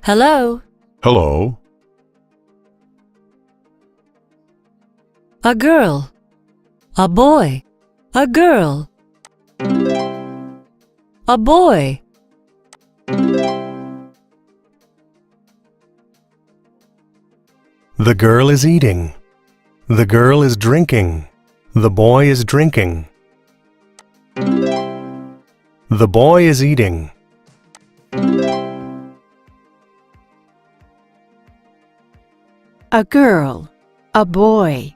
Hello. Hello. A girl. A boy. A girl. A boy. The girl is eating. The girl is drinking. The boy is drinking. The boy is eating. A girl. A boy.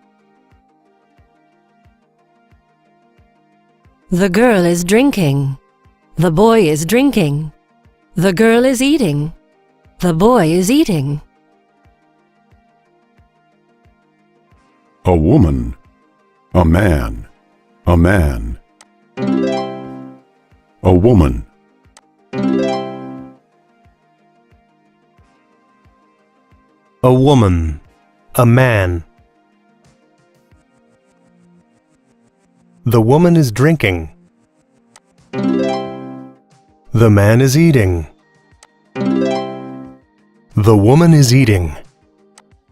The girl is drinking. The boy is drinking. The girl is eating. The boy is eating. A woman. A man. A man. A woman. A woman. A man. The woman is drinking. The man is eating. The woman is eating.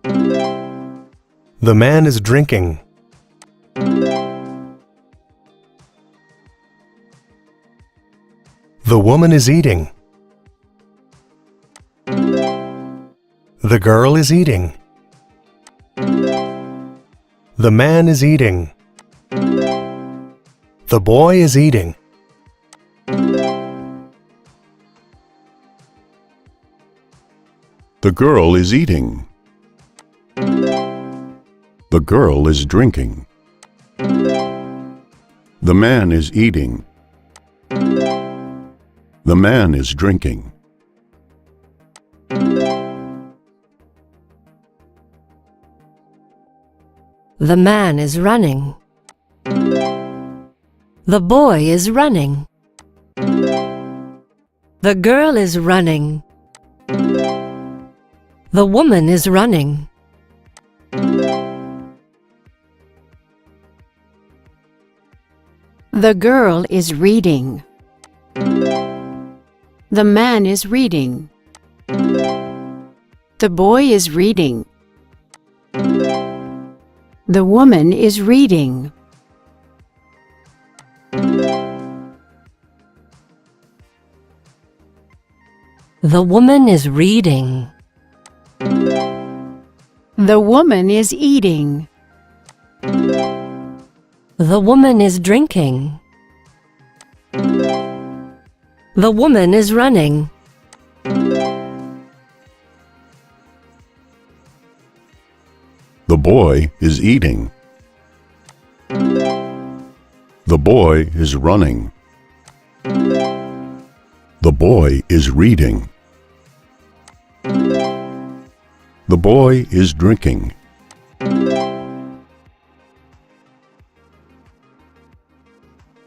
The man is drinking. The woman is eating. The girl is eating. The man is eating. The boy is eating. The girl is eating. The girl is drinking. The man is eating. The man is drinking. The man is running. The boy is running. The girl is running. The woman is running. The girl is reading. The man is reading. The boy is reading. The woman is reading. The woman is reading. The woman is eating. The woman is drinking. The woman is running. The boy is eating. The boy is running. The boy is reading. The boy is drinking.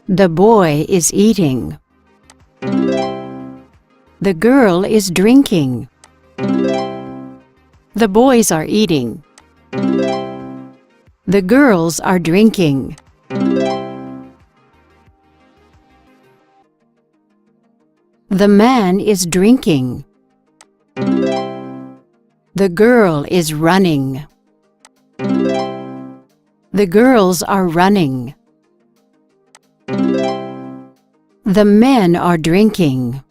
The boy is eating. The girl is drinking. The boys are eating. The girls are drinking. The man is drinking. The girl is running. The girls are running. The men are drinking.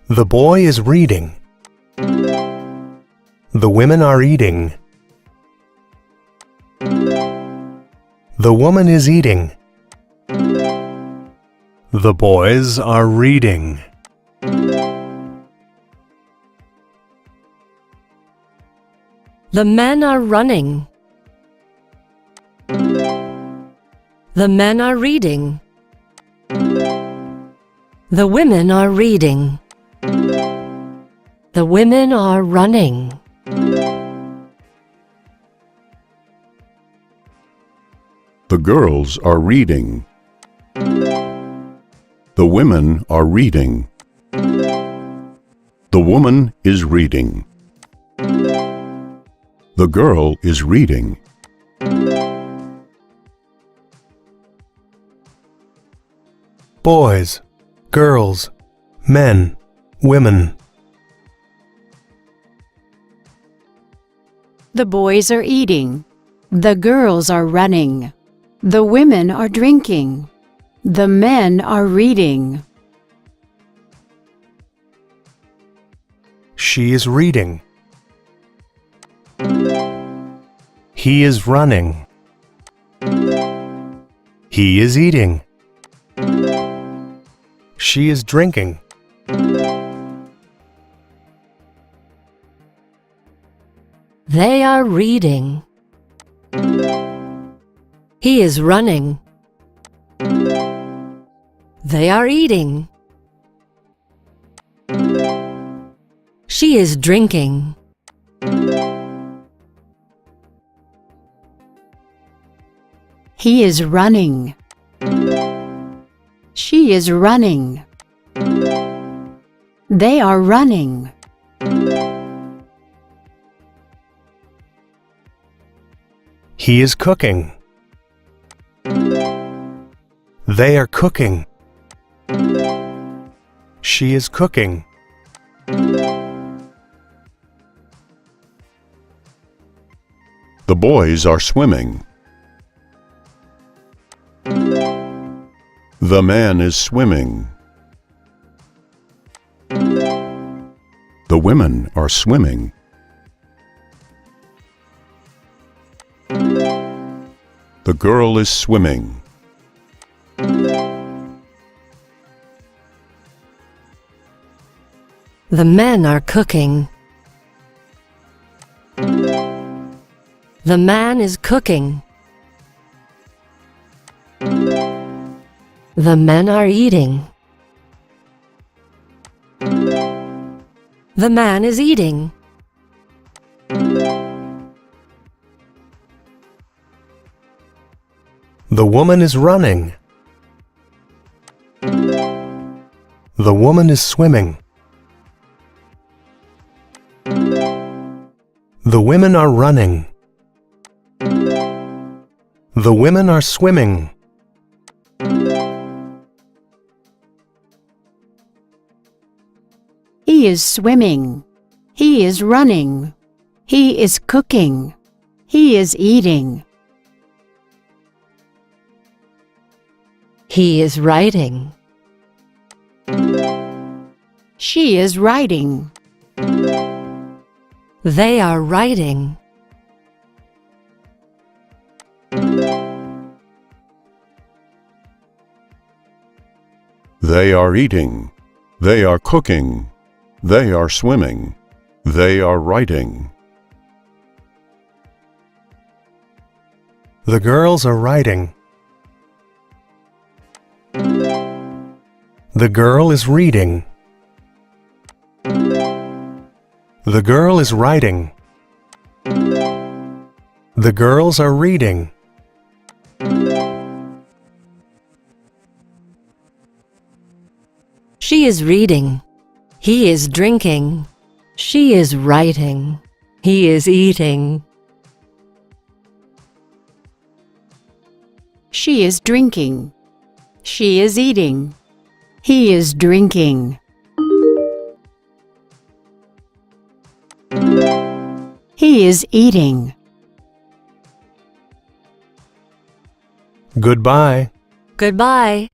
The boy is reading. The women are eating. The woman is eating. The boys are reading. The men are running. The men are reading. The women are reading. The women are running. The girls are reading. The women are reading. The woman is reading. The girl is reading. boys, girls, men, women. The boys are eating. The girls are running. The women are drinking. The men are reading. She is reading. He is running. He is eating. She is drinking. They are reading. He is running. They are eating. She is drinking. He is running. She is running. They are running. He is cooking. They are cooking. She is cooking. The boys are swimming. The man is swimming. The women are swimming. The girl is swimming. The men are cooking. The man is cooking. The men are eating. The man is eating. The woman is running. The woman is swimming. The women are running. The women are swimming. He is swimming. He is running. He is cooking. He is eating. He is writing. She is writing. They are writing. They are eating. They are cooking. They are swimming. They are writing. The girls are writing. The girl is reading. The girl is writing. The girls are reading. She is reading. He is drinking. She is writing. He is eating. She is drinking. She is eating. He is drinking. He is eating. Goodbye. Goodbye.